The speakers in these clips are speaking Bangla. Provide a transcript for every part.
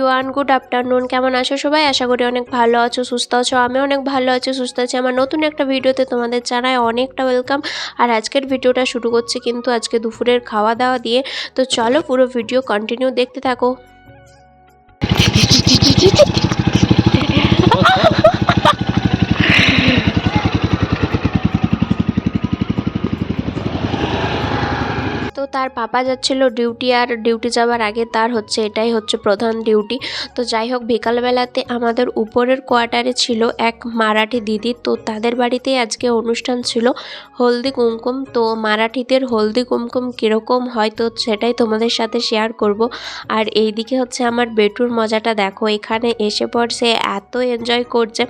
Everyone, good afternoon. কেমন আছো সবাই? আশা করি অনেক ভালো আছো, সুস্থ আছো। আমি অনেক ভালো আছি, সুস্থ আছি। আমার নতুন একটা ভিডিওতে তোমাদের জানাই অনেকটা ওয়েলকাম। আর আজকের ভিডিওটা শুরু করছি কিন্তু আজকে দুপুরের খাওয়া দাওয়া দিয়ে। তো চলো পুরো ভিডিও কন্টিনিউ দেখতে থাকো। তো তার পাপা যাচ্ছিল ডিউটি, আর ডিউটি যাওয়ার আগে তার এটাই প্রধান ডিউটি। তো যাই হোক, বিকালবেলাতে আমাদের উপরের কোয়ার্টারে ছিল এক মারাঠি দিদি। তো তাদের বাড়িতেই আজকে অনুষ্ঠান ছিল হলদি কুমকুম। তো মারাঠিদের হলদি কুমকুম কীরকম হয় তো সেটাই তোমাদের সাথে শেয়ার করব। আর এইদিকে আমার বেটুর মজাটা দেখো, এখানে এসে পর সে এত এনজয় করছে,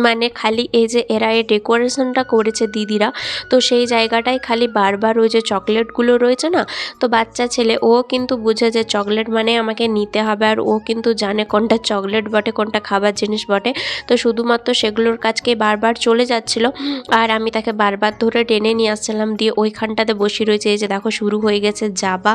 মানে খালি এই যে এরা এই ডেকোরেশনটা করেছে দিদিরা, তো সেই জায়গাটায় খালি বারবার ওই যে চকলেটগুলো রয়েছে না, তো বাচ্চা ছেলে ও কিন্তু বুঝে যে চকলেট মানে আমাকে নিতে হবে, আর ও কিন্তু জানে কোনটা চকলেট বটে কোনটা খাবার জিনিস বটে। তো শুধুমাত্র সেগুলোর কাছকে বারবার চলে যাচ্ছিল, আর আমি তাকে বারবার ধরে টেনে নিয়ে আসছিলাম, দিয়ে ওইখানটাতে বসে রয়েছে। এই যে দেখো শুরু হয়ে গেছে যাবা।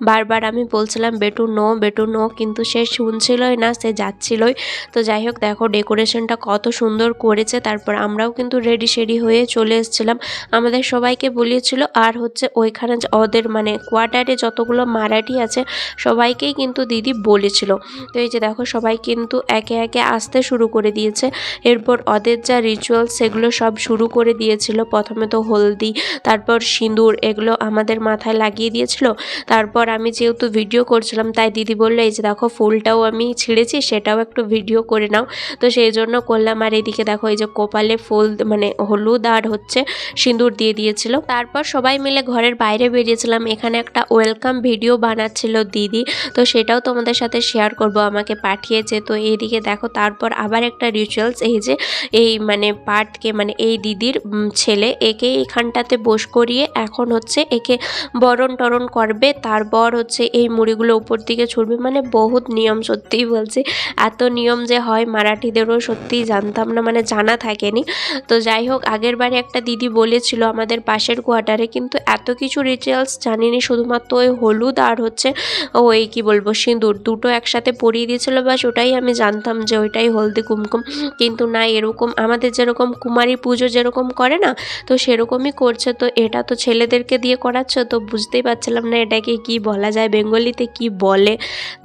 বারবার আমি বলছিলাম বেটু নো, বেটু নো, কিন্তু সে শুনছিলই না, সে যাচ্ছিলই। তো যাই হোক, দেখো ডেকোরেশনটা কত সুন্দর করেছে। তারপর আমরাও কিন্তু রেডি শেডি হয়ে চলে এসেছিলাম, আমাদের সবাইকে বলিয়েছিল। আর ওইখানে ওদের মানে কোয়ার্টারে যতগুলো মারাঠি আছে সবাইকেই কিন্তু দিদি বলেছিল। তো এই যে দেখো সবাই কিন্তু একে একে আসতে শুরু করে দিয়েছে। এরপর ওদের যা রিচুয়াল সেগুলো সব শুরু করে দিয়েছিল। প্রথমে তো হলদি, তারপর সিঁদুর, এগুলো আমাদের মাথায় লাগিয়ে দিয়েছিল। তারপর আমি যেহেতু ভিডিও করছিলাম তাই দিদি বললো এই যে দেখো ফুলটাও আমি ছিঁড়েছি, সেটাও একটু ভিডিও করে নাও। তো সেই জন্য করলাম। আর এদিকে দেখো এই যে কপালে ফুল মানে হলুদ আর সিঁদুর দিয়ে দিয়েছিল। তারপর সবাই মিলে ঘরের বাইরে বেরিয়েছিলাম। এখানে একটা ওয়েলকাম ভিডিও বানাচ্ছিল দিদি, তো সেটাও তোমাদের সাথে শেয়ার করব, আমাকে পাঠিয়েছে। তো এইদিকে দেখো তারপর আবার একটা রিচুয়ালস, এই যে এই মানে পার্টকে মানে এই দিদির ছেলে, একে এখানটাতে বস করিয়ে এখন একে বরণ টরণ করবে। তারপর এই মুড়িগুলো উপর দিকে ছুড়বে, মানে বহুত নিয়ম, সত্যিই বলছি এত নিয়ম যে হয় মারাঠিদেরও সত্যিই জানতাম না, মানে জানা থাকেনি। তো যাই হোক, আগের বারে একটা দিদি বলেছিল আমাদের পাশের কোয়ার্টারে, কিন্তু এত কিছু রিচুয়ালস জানিনি, শুধুমাত্র ওই হলুদ আর ওই কি বলবো সিঁদুর দুটো একসাথে পরিয়ে দিয়েছিল, বাস ওটাই আমি জানতাম যে ওইটাই হলদি কুমকুম। কিন্তু না, এরকম আমাদের যেরকম কুমারী পুজো যেরকম করে না, তো সেরকমই করছে। তো এটা তো ছেলেদেরকে দিয়ে করাচ্ছে, তো বুঝতেই পারছিলাম না এটাকে কি বলা যায়, বেঙ্গলিতে কি বলে।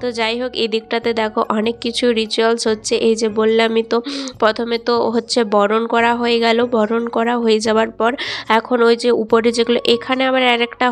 তো যাই হোক, এই দিকটাতে দেখো অনেক কিছু রিচুয়ালস হচ্ছে। এই যে বললামই তো, প্রথমে তো বরণ করা হয়ে গেল। বরণ করা হয়ে যাওয়ার পর এখন ওই যে উপরে যেগুলো, এখানে আবার আরেকটা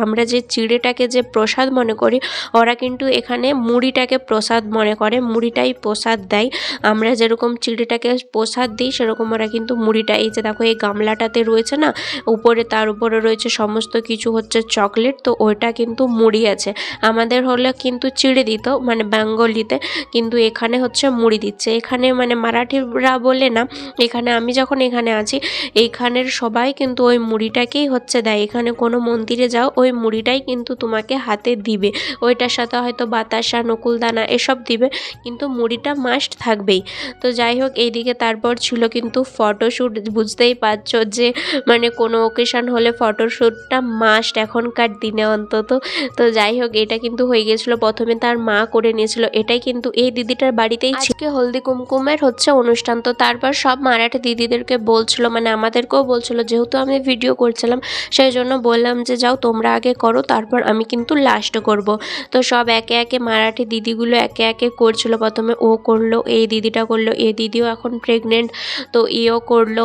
আমরা যে চিড়েটাকে যে প্রসাদ মনে করি, ওরা কিন্তু এখানে মুড়িটাকে প্রসাদ মনে করে, মুড়িটাই প্রসাদ দেয়। আমরা যেরকম চিড়েটাকে প্রসাদ দিই সেরকম ওরা কিন্তু মুড়িটা, এই যে দেখো এই গামলাটাতে রয়েছে না উপরে, তার উপরে রয়েছে সমস্ত কিছু চকলেট, তো ওইটা কিন্তু মুড়ি আছে। আমাদের হলে কিন্তু চিড়ে দিত মানে বেঙ্গলিতে, কিন্তু এখানে মুড়ি দিচ্ছে। এখানে মানে মারাঠিরা বলে না, এখানে আমি যখন এখানে আছি এইখানের সবাই কিন্তু ওই মুড়িটাকেই দেয়। এখানে কোনো মন্দিরে যাও ওই মুড়িটাই কিন্তু তোমাকে হাতে দিবে, ওইটার সাথে হয়তো বাতাসা নকুলদানা এসব দিবে, কিন্তু মুড়িটা মাস্ট থাকবেই। তো যাই হোক, এইদিকে তারপর ছিল কিন্তু ফটোশ্যুট। বুঝতেই পারছো যে মানে কোনো ওকেশন হলে ফটোশ্যুটটা মাস্ট এখনকার দিনে অন্তত। তো যাই হোক, এটা কিন্তু হয়ে গেছিলো, প্রথমে তার মা করে নিয়েছিল। এটাই কিন্তু এই দিদিটার বাড়িতেই আজকে হলদি কুমকুমের অনুষ্ঠান। তো তারপর সব মারাঠি দিদিদেরকে বলছিল, মানে আমাদেরকেও বলছিল, যেহেতু আমি ভিডিও করছিলাম সেই জন্য বললাম যে যাও তোমরা আগে করো, তারপর আমি কিন্তু লাস্ট করব। তো সব একে একে মারাঠি দিদিগুলো একে একে করছিল। প্রথমে ও করলো, এই দিদিটা করলো, এই দিদিও এখন প্রেগনেন্ট, তো এও করলো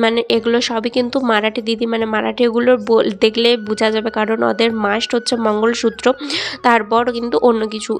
মানে এগুলো সবই কিন্তু মারাঠি দিদি, মানে মারাঠিগুলো দেখলে বোঝা যাবে, কারণ ওদের মাস্ট মঙ্গলসূত্র, তারপর কিন্তু অন্য কিছু।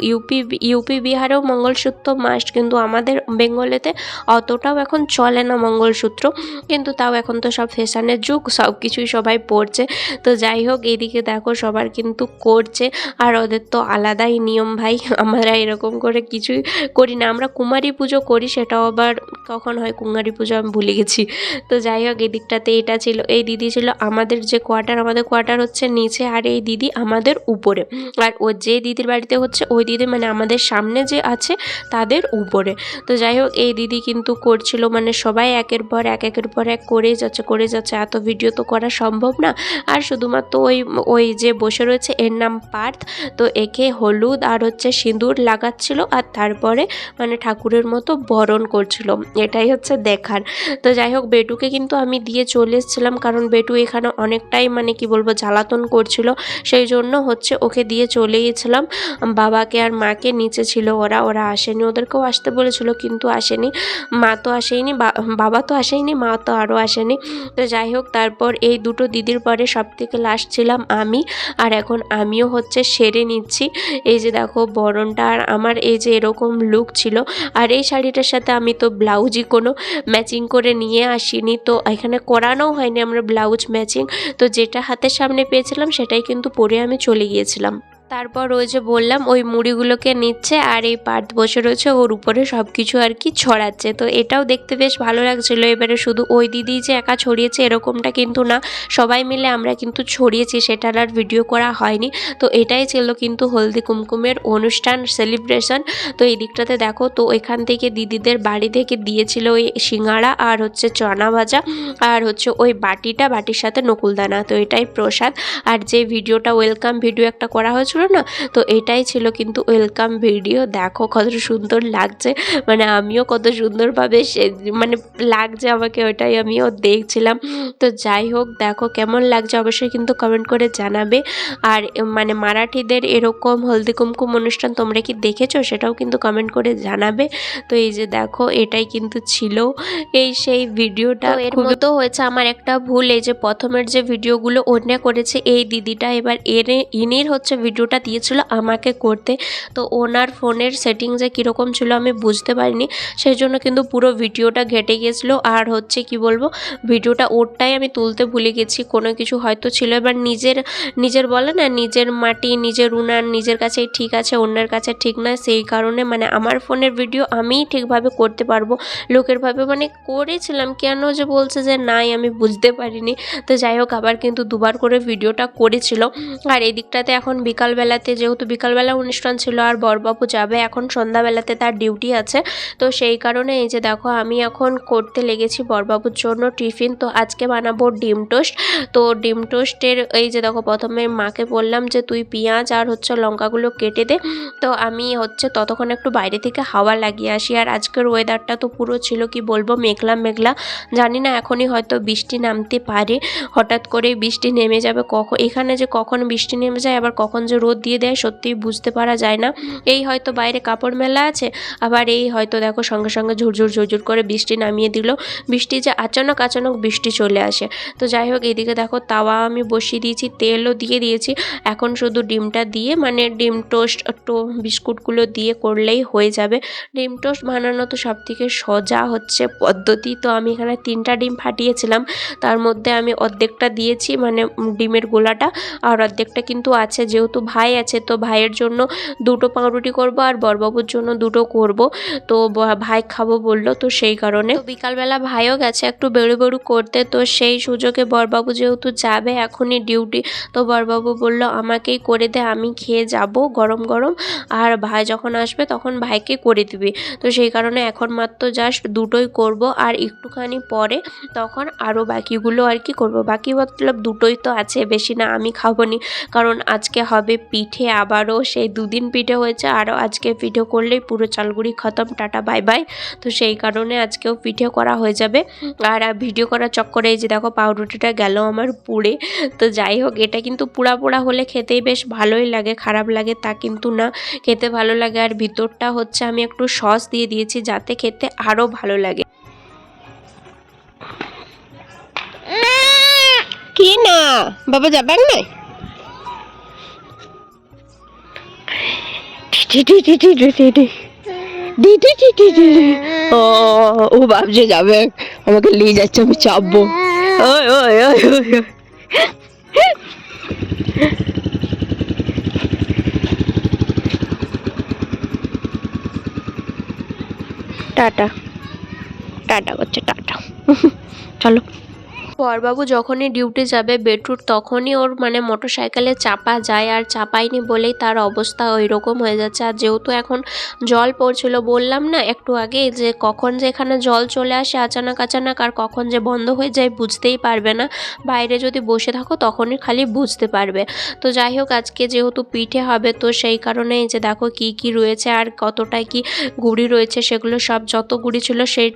ইউপি বিহারেও মঙ্গলসূত্র মাস্ট, কিন্তু আমাদের বেঙ্গলেতে অতটাও এখন চলে না মঙ্গলসূত্র, কিন্তু তাও এখন তো সব ফ্যাশনের যুগ, সব কিছুই সবাই পরছে। তো যাই হোক, এইদিকে দেখো সবার কিন্তু করছে, আর ওদের তো আলাদাই নিয়ম ভাই, আমরা এরকম করে কিছুই করি না। আমরা কুমারী পুজো করি, সেটাও আবার কখন হয় কুমারী পুজো আমি ভুলে গেছি। তো যাই হোক, এই দিকটাতে এটা ছিল, এই দিদি ছিল আমাদের যে কোয়ার্টার, আমাদের কোয়ার্টার নিচে, আর এই দিদি আমাদের উপরে। আর ও যে দিদির বাড়িতে ওই দিদি মানে আমাদের সামনে যে আছে তাদের উপরে। তো যাই হোক, এই দিদি কিন্তু করছিল, মানে সবাই একের পর এক করেই যাচ্ছে। এত ভিডিও তো করা সম্ভব না, আর শুধুমাত্র ওই যে বসে রয়েছে এর নাম পার্থ। তো একে হলুদ আর হচ্ছে সিঁদুর লাগাচ্ছিল আর তারপরে মানে ঠাকুরের মতো বরণ করছিল, এটাই হচ্ছে দেখার। তো যাই হোক বেটুকে কিন্তু আমি দিয়ে চলে এসেছিলাম, কারণ বেটু এখানে অনেকটাই মানে কি বলবো জ্বালাতন করছিল, সেই জন্য হচ্ছে ওকে দিয়ে চলে গেছিলাম। বাবাকে আর মাকে নিচে ছিল, ওরা আসেনি, ওদেরকেও আসতে বলেছিল কিন্তু আসেনি, মা তো আসেনি, বাবা তো আসেনি, মা তো আরও আসেনি। তো যাই হোক তারপর এই দুটো দিদির পরে সব থেকে লাস্ট ছিলাম আমি, আর এখন আমিও হচ্ছে সেরে নিচ্ছি। এই যে দেখো বরণটা, আর আমার এই যে এরকম লুক ছিল, আর এই শাড়িটার সাথে আমি তো ব্লাউজই কোনো ম্যাচিং করে নিয়ে আসিনি, তো এখানে করানো হয়নি আমরা ব্লাউজ ম্যাচিং, তো যেটা হাতের সামনে পেয়েছিলাম সেটাই কিন্তু পরে আমি চলে গিয়েছিলাম। তারপর ওই যে বললাম ওই মুড়িগুলোকে নিচ্ছে আর এই পার্থ বসে রয়েছে ওর উপরে সব কিছু আর কি ছড়াচ্ছে, তো এটাও দেখতে বেশ ভালো লাগছিলো। এবারে শুধু ওই দিদি যে একা ছড়িয়েছে এরকমটা কিন্তু না, সবাই মিলে আমরা কিন্তু ছড়িয়েছি, সেটার আর ভিডিও করা হয়নি। তো এটাই ছিল কিন্তু হলদি কুমকুমের অনুষ্ঠান সেলিব্রেশন। তো এই দিকটাতে দেখো, তো এখান থেকে দিদিদের বাড়ি থেকে দিয়েছিল ওই সিঙ্গাড়া আর হচ্ছে চনা ভাজা আর হচ্ছে ওই বাটির সাথে নকুলদানা, তো এটাই প্রসাদ। আর যে ভিডিওটা ওয়েলকাম ভিডিও একটা করা হয়েছিল না, তো এটাই ছিল কিন্তু ওয়েলকাম ভিডিও। দেখো কত সুন্দর লাগছে, মানে আমিও কত সুন্দরভাবে মানে লাগছে আমাকে, ওটাই আমিও দেখছিলাম। তো যাই হোক দেখো কেমন লাগছে অবশ্যই কিন্তু কমেন্ট করে জানাবে। আর মানে মারাঠিদের এরকম হলদি কুমকুম অনুষ্ঠান তোমরা কি দেখেছো সেটাও কিন্তু কমেন্ট করে জানাবে। তো এই যে দেখো এটাই কিন্তু ছিল এই সেই ভিডিওটা। এর মধ্যেও হয়েছে আমার একটা ভুল, এই যে প্রথমের যে ভিডিওগুলো অন্য করেছে এই দিদিটা, এবার ইনির হচ্ছে ভিডিওটা দিয়েছিল আমাকে করতে, তো ওনার ফোনের সেটিং যে কীরকম ছিল আমি বুঝতে পারিনি, সেই জন্য কিন্তু পুরো ভিডিওটা ঘেটে গিয়েছিলো। আর হচ্ছে কি বলবো ভিডিওটা ওরটাই আমি তুলতে ভুলে গেছি, কোনো কিছু হয়তো ছিল। এবার নিজের বলে না, নিজের মাটি নিজের উনান নিজের কাছেই ঠিক আছে, অন্যের কাছে ঠিক না, সেই কারণে মানে আমার ফোনের ভিডিও আমিই ঠিকভাবে করতে পারবো, লোকের ভাবে মানে করেছিলাম, কেন যে বলছে যে নাই আমি বুঝতে পারিনি। তো যাই হোক আবার কিন্তু দুবার করে ভিডিওটা করেছিল। আর এই দিকটাতে এখন বিকালবেলাতে, যেহেতু বিকালবেলা অনুষ্ঠান ছিল আর বরবাবু যাবে এখন সন্ধ্যাবেলাতে, তার ডিউটি আছে, তো সেই কারণে এই যে দেখো আমি এখন করতে লেগেছি বরবাবুর জন্য টিফিন। তো আজকে বানাবো ডিম টোস্ট। তো ডিম টোস্টের এই যে দেখো প্রথমে মাকে বললাম যে তুই পেঁয়াজ আর হচ্ছে লঙ্কাগুলো কেটে দে, তো আমি হচ্ছে ততক্ষণ একটু বাইরে থেকে হাওয়া লাগিয়ে আসি। আর আজকের ওয়েদারটা তো পুরো ছিল কি বলবো মেঘলা মেঘলা, জানি না এখনই হয়তো বৃষ্টি নামতে পারে, হঠাৎ করেই বৃষ্টি নেমে যাবে, এখানে যে কখন বৃষ্টি নেমে যায় আবার কখন যে রোদ দিয়ে দেয় সত্যিই বুঝতে পারা যায় না। এই হয়তো বাইরে কাপড় মেলা আছে, আবার এই হয়তো দেখো সঙ্গে সঙ্গে ঝুরঝুর করে বৃষ্টি নামিয়ে দিল, বৃষ্টি যে আচানক বৃষ্টি চলে আসে। তো যাই হোক এইদিকে দেখো তাওয়া আমি বসিয়ে দিয়েছি, তেলও দিয়ে দিয়েছি, এখন শুধু ডিমটা দিয়ে মানে ডিম টোস্ট বিস্কুটগুলো দিয়ে করলেই হয়ে যাবে। ডিম টোস্ট বানানো তো সব থেকে সোজা হচ্ছে পদ্ধতি। তো আমি এখানে 3টা ডিম ফাটিয়েছিলাম, তার মধ্যে আমি অর্ধেকটা দিয়েছি মানে ডিমের গোলাটা, আর অর্ধেকটা কিন্তু আছে, যেহেতু ভাই আছে তো ভাইয়ের জন্য 2টো পাউরুটি করব আর বরবাবুর জন্য 2টো করব। তো ভাই খাবো বললো, তো সেই কারণে তো বিকালবেলা ভাইও গেছে একটু বেড়ু করতে, তো সেই সুযোগে বরবাবু যেহেতু যাবে এখনই ডিউটি, তো বরবাবু বলল আমাকেই করে দে, আমি খেয়ে যাব গরম গরম, আর ভাই যখন আসবে তখন ভাইকে করে দিবি। তো সেই কারণে এখন মাত্র জাস্ট 2টোই করব, আর একটুখানি পরে তখন আরও বাকিগুলো আর কি করব, বাকি মতলব 2টোই তো আছে, বেশি না, আমি খাবো নি, কারণ আজকে হবে পিঠে, আবারও সেই 2 দিন পিঠে হয়েছে, আরও আজকে পিঠে করলেই পুরো চালগুড়ি খতম, টাটা বাই বাই। তো সেই কারণে আজকেও পিঠে করা হয়ে যাবে। আর ভিডিও করার চক্করে এই যে দেখো পাউরুটিটা গেল আমার পুড়ে। তো যাই হোক এটা কিন্তু পোড়া পোড়া হলে খেতেই বেশ ভালোই লাগে, খারাপ লাগে তা কিন্তু না, খেতে ভালো লাগে। আর ভিতরটা হচ্ছে আমি একটু সস দিয়ে দিয়েছি যাতে খেতে আরও ভালো লাগে। কি না বাবা যাবেন না ও ভাবছে যাবে, আমাকে নিয়ে যাচ্ছে, আমি চাপবো। টাটা টাটা করছে, টাটা চলো। বরবাবু যখনই ডিউটি যাবে বেটুর তখনই ওর মানে মোটর সাইকেলে চাপা যায়, আর চাপায়নি বলেই তার অবস্থা ওই রকম হয়ে যাচ্ছে। আর যেহেতু এখন জল পড়ছিল, বললাম না একটু আগে যে কখন যে এখানে জল চলে আসে আচানক আচানক, আর কখন যে বন্ধ হয়ে যায় বুঝতেই পারবে না। বাইরে যদি বসে থাকো তখনই খালি বুঝতে পারবে। তো যাই হোক, আজকে যেহেতু পিঠে হবে তো সেই কারণে এই যে দেখো কি কি রয়েছে আর কতটা কি গুঁড়ি রয়েছে, সেগুলো সব যত গুঁড়ি ছিল সেই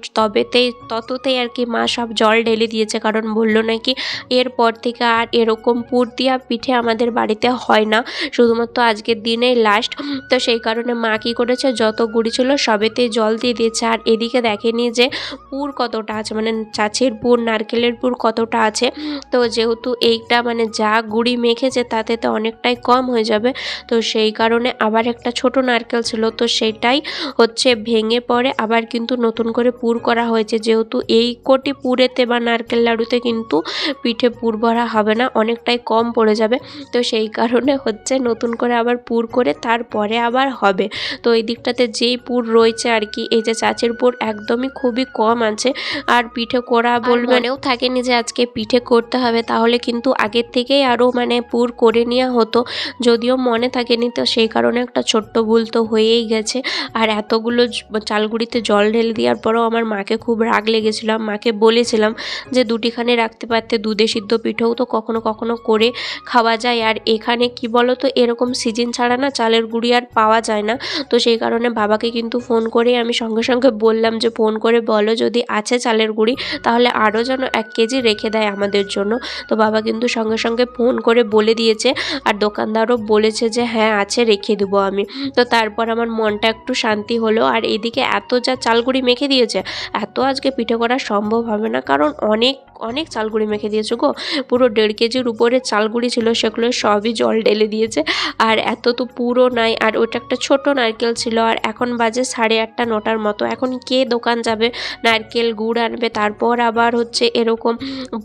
তততেই আর কি মা সব জল ঢেলে দিয়েছে, কারণ বললো নাকি এরপর থেকে আর এরকম পুর দিয়া পিঠে আমাদের বাড়িতে হয় না, শুধুমাত্র আজকের দিনেই লাস্ট। তো সেই কারণে মা কী করেছে, যত গুঁড়ি ছিল সবেতেই জল দিয়ে দিয়েছে। আর এদিকে দেখেনি যে পুর কতটা আছে, মানে চাচির পুর নারকেলের পুর কতটা আছে। তো যেহেতু এইটা মানে যা গুঁড়ি মেখেছে তাতে তো অনেকটাই কম হয়ে যাবে, তো সেই কারণে আবার একটা ছোট নারকেল ছিল, তো সেটাই হচ্ছে ভেঙে পরে আবার কিন্তু নতুন করে পুর করা হয়েছে। যেহেতু এই কোটি পুরেতে বা নারকেল লাড়ুতে কিন্তু পিঠে পুর ভরা হবে না, অনেকটাই কম পড়ে যাবে, তো সেই কারণে হচ্ছে নতুন করে আবার পুর করে তারপরে আবার হবে। তো এই দিকটাতে যেই পুর রয়েছে আর কি, এই যে চাচির পুর একদমই খুবই কম আছে। আর পিঠে করা মনেও থাকেনি যে আজকে পিঠে করতে হবে, তাহলে কিন্তু আগের থেকেই আরও মানে পুর করে নেওয়া হতো, যদিও মনে থাকেনি, তো সেই কারণে একটা ছোট্ট ভুল তো হয়েই গেছে। আর এতগুলো চালগুড়িতে জল ঢেলে দেওয়ার পরেও আমার মাকে খুব রাগ লেগেছিলাম, মাকে বলেছিলাম যে দুটিখানে রাখতে পারতে, দুধে সিদ্ধ পিঠেও তো কখনো কখনো করে খাওয়া যায়। আর এখানে কি বলো তো, এরকম সিজন ছাড়া না চালের গুঁড়ি আর পাওয়া যায় না, তো সেই কারণে বাবাকে কিন্তু ফোন করে আমি সঙ্গে সঙ্গে বললাম যে ফোন করে বলো যদি আছে চালের গুঁড়ি তাহলে আরও যেন 1 কেজি রেখে দেয় আমাদের জন্য। তো বাবা কিন্তু সঙ্গে সঙ্গে ফোন করে বলে দিয়েছে, আর দোকানদারও বলেছে যে হ্যাঁ আছে, রেখে দেবো আমি। তো তারপর আমার মনটা একটু শান্তি হলো। আর এদিকে এত যা চালগুড়ি মেখে দিয়েছে, এত আজকে পিঠে করা সম্ভব হবে না, কারণ অনেক অনেক চালগুড়ি মেখে দিয়েছে গো, পুরো 1.5 কেজির উপরে চালগুড়ি ছিল, সেগুলো সবই জল ঢেলে দিয়েছে। আর এত তো পুরো নাই, আর ওটা একটা ছোট নারকেল ছিল। আর এখন বাজে 8:30 9টার মতো, এখন কে দোকান যাবে নারকেল গুড় আনবে, তারপর আবার হচ্ছে এরকম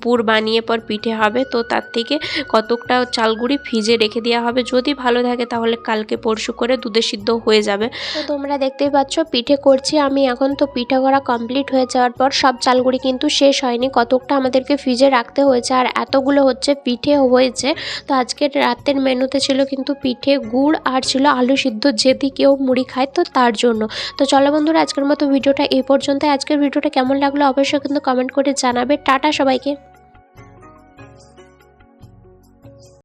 পুর বানিয়ে পর পিঠে হবে। তো তার থেকে কতকটা চালগুড়ি ভিজে রেখে দেওয়া হবে, যদি ভালো থাকে তাহলে কালকে পরশু করে দুধে সিদ্ধ হয়ে যাবে। তো তোমরা দেখতেই পাচ্ছ পিঠে করছি আমি এখন। তো পিঠে করা কমপ্লিট হয়ে যাওয়ার পর সব চালগুড়ি কিন্তু শেষ হয়নি, কতকটা আমাদেরকে ফ্রিজে রাখতে হয়েছে, আর এতগুলো হচ্ছে পিঠে হয়েছে। তো আজকের রাতের মেনুতে ছিল কিন্তু পিঠে, গুড়, আর ছিল আলু সিদ্ধ, যদি কেউ মুড়ি খায় তো তার জন্য। তো চলো বন্ধুরা, আজকের মতো ভিডিওটা এই পর্যন্ত। আজকের ভিডিওটা কেমন লাগলো অবশ্যই কিন্তু কমেন্ট করে জানাবে। টাটা সবাইকে।